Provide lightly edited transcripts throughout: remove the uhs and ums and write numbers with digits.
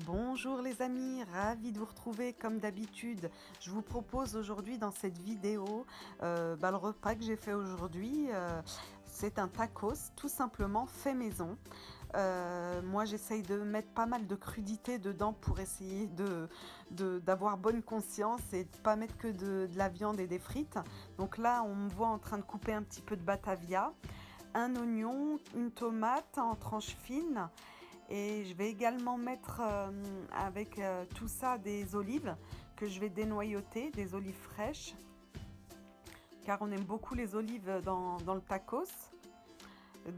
Bonjour les amis, ravi de vous retrouver comme d'habitude. Je vous propose aujourd'hui dans cette vidéo le repas que j'ai fait aujourd'hui. C'est un tacos tout simplement fait maison. Moi j'essaye de mettre pas mal de crudités dedans pour essayer d'avoir bonne conscience et de pas mettre que de la viande et des frites. Donc là on me voit en train de couper un petit peu de batavia, un oignon, une tomate en tranches fines. Et je vais également mettre avec tout ça des olives que je vais dénoyauter, des olives fraîches, car on aime beaucoup les olives dans le tacos.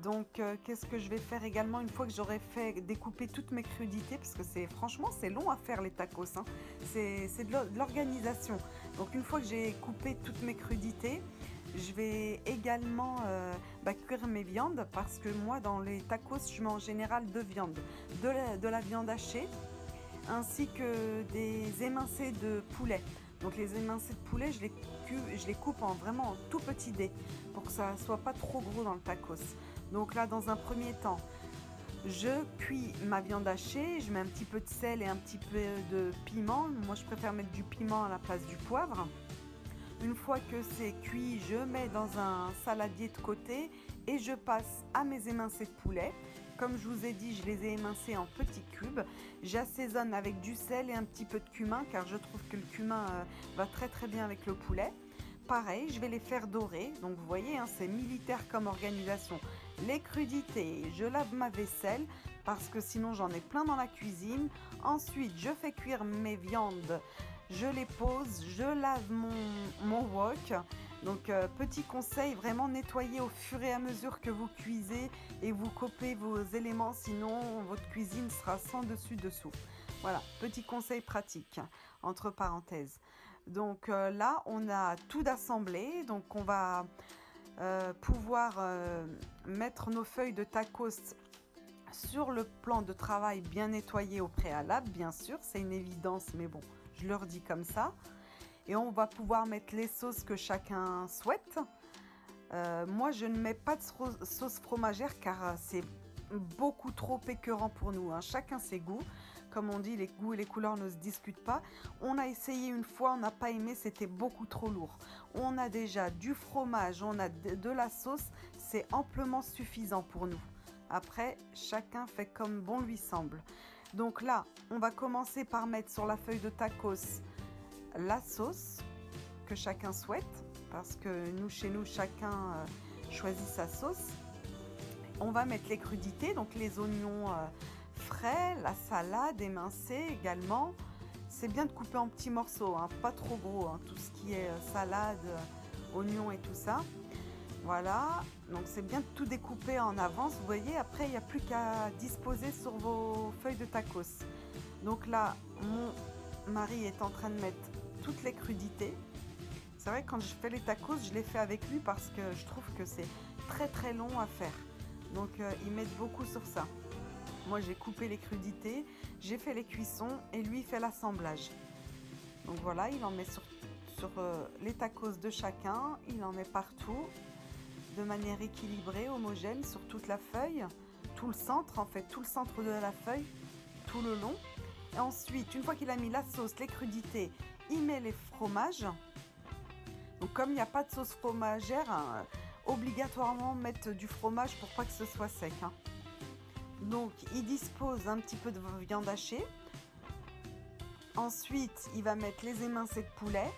Donc qu'est-ce que je vais faire également une fois que j'aurai fait découper toutes mes crudités, parce que franchement c'est long à faire les tacos, hein. C'est de l'organisation. Donc une fois que j'ai coupé toutes mes crudités, je vais également cuire mes viandes, parce que moi dans les tacos je mets en général deux viandes, de la viande hachée ainsi que des émincés de poulet. Donc les émincés de poulet je les coupe vraiment en tout petits dés pour que ça soit pas trop gros dans le tacos. Donc là dans un premier temps je cuis ma viande hachée, je mets un petit peu de sel et un petit peu de piment. Moi je préfère mettre du piment à la place du poivre. Une fois que c'est cuit, je mets dans un saladier de côté et je passe à mes émincés de poulet. Comme je vous ai dit, je les ai émincés en petits cubes. J'assaisonne avec du sel et un petit peu de cumin, car je trouve que le cumin va très très bien avec le poulet. Pareil, je vais les faire dorer. Donc vous voyez, c'est militaire comme organisation. Les crudités, je lave ma vaisselle parce que sinon j'en ai plein dans la cuisine. Ensuite, je fais cuire mes viandes. Je les pose, je lave mon wok. Donc petit conseil, vraiment nettoyer au fur et à mesure que vous cuisez et vous coupez vos éléments, sinon votre cuisine sera sans dessus-dessous. Voilà, petit conseil pratique, entre parenthèses. Donc là, on a tout d'assemblé, donc on va pouvoir mettre nos feuilles de tacos sur le plan de travail bien nettoyé au préalable, bien sûr, c'est une évidence, mais bon, je leur dis comme ça. Et on va pouvoir mettre les sauces que chacun souhaite. Moi, je ne mets pas de sauce fromagère car c'est beaucoup trop écœurant pour nous, hein. Chacun ses goûts. Comme on dit, les goûts et les couleurs ne se discutent pas. On a essayé une fois, on n'a pas aimé, c'était beaucoup trop lourd. On a déjà du fromage, on a de la sauce, c'est amplement suffisant pour nous. Après, chacun fait comme bon lui semble. Donc là, on va commencer par mettre sur la feuille de tacos la sauce que chacun souhaite, parce que nous, chez nous, chacun choisit sa sauce. On va mettre les crudités, donc les oignons frais, la salade émincée également. C'est bien de couper en petits morceaux, hein, pas trop gros, hein, tout ce qui est salade, oignons et tout ça. Voilà, donc c'est bien de tout découper en avance. Vous voyez, après, il n'y a plus qu'à disposer sur vos feuilles de tacos. Donc là, mon mari est en train de mettre toutes les crudités. C'est vrai que quand je fais les tacos, je les fais avec lui parce que je trouve que c'est très très long à faire. Donc ils mettent beaucoup sur ça. Moi j'ai coupé les crudités, j'ai fait les cuissons et lui fait l'assemblage. Donc voilà, il en met sur les tacos de chacun, il en met partout de manière équilibrée, homogène sur toute la feuille, tout le centre en fait, tout le centre de la feuille, tout le long. Et ensuite, une fois qu'il a mis la sauce, les crudités, il met les fromages. Donc comme il n'y a pas de sauce fromagère, hein, obligatoirement mettre du fromage pour pas que ce soit sec, hein. Donc il dispose un petit peu de viande hachée. Ensuite, il va mettre les émincés de poulet.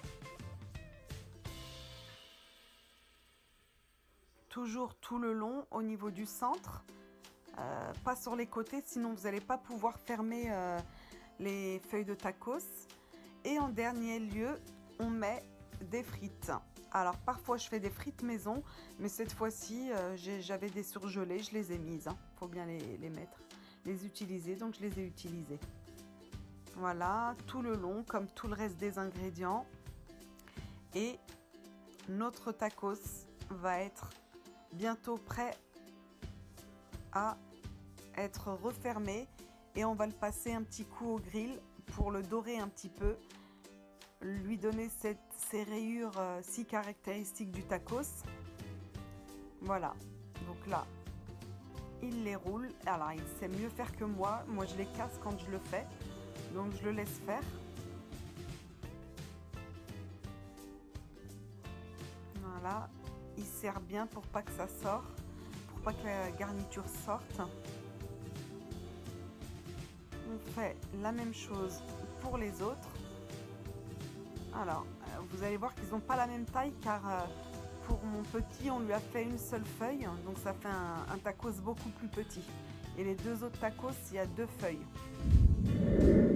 Toujours tout le long au niveau du centre. Pas sur les côtés, sinon vous n'allez pas pouvoir fermer les feuilles de tacos. Et en dernier lieu, on met des frites. Alors parfois je fais des frites maison, mais cette fois-ci j'avais des surgelées, je les ai mises, hein. Faut bien les mettre, les utiliser, donc je les ai utilisées. Voilà, tout le long comme tout le reste des ingrédients. Et notre tacos va être bientôt prêt à être refermé et on va le passer un petit coup au grill pour le dorer un petit peu, lui donner ces rayures si caractéristiques du tacos. Voilà, donc là il les roule. Alors il sait mieux faire que moi. Moi je les casse quand je le fais. Donc je le laisse faire. Voilà. Il sert bien pour pas que ça sorte. Pour pas que la garniture sorte. On fait la même chose pour les autres. Alors, vous allez voir qu'ils n'ont pas la même taille car pour mon petit, on lui a fait une seule feuille. Donc ça fait un tacos beaucoup plus petit. Et les deux autres tacos, il y a 2 feuilles.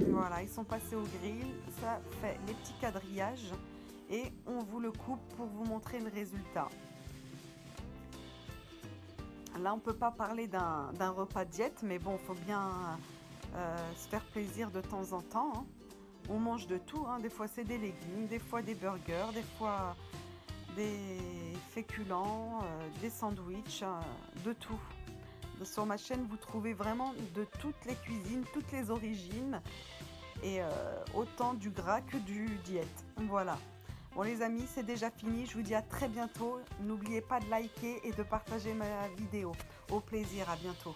Voilà, ils sont passés au grill. Ça fait les petits quadrillages. Et on vous le coupe pour vous montrer le résultat. Là, on ne peut pas parler d'un repas diète, mais bon, il faut bien se faire plaisir de temps en temps. Hein. On mange de tout, hein. Des fois c'est des légumes, des fois des burgers, des fois des féculents, des sandwichs, de tout. Sur ma chaîne, vous trouvez vraiment de toutes les cuisines, toutes les origines, et autant du gras que du diète. Voilà. Bon les amis, c'est déjà fini. Je vous dis à très bientôt. N'oubliez pas de liker et de partager ma vidéo. Au plaisir, à bientôt.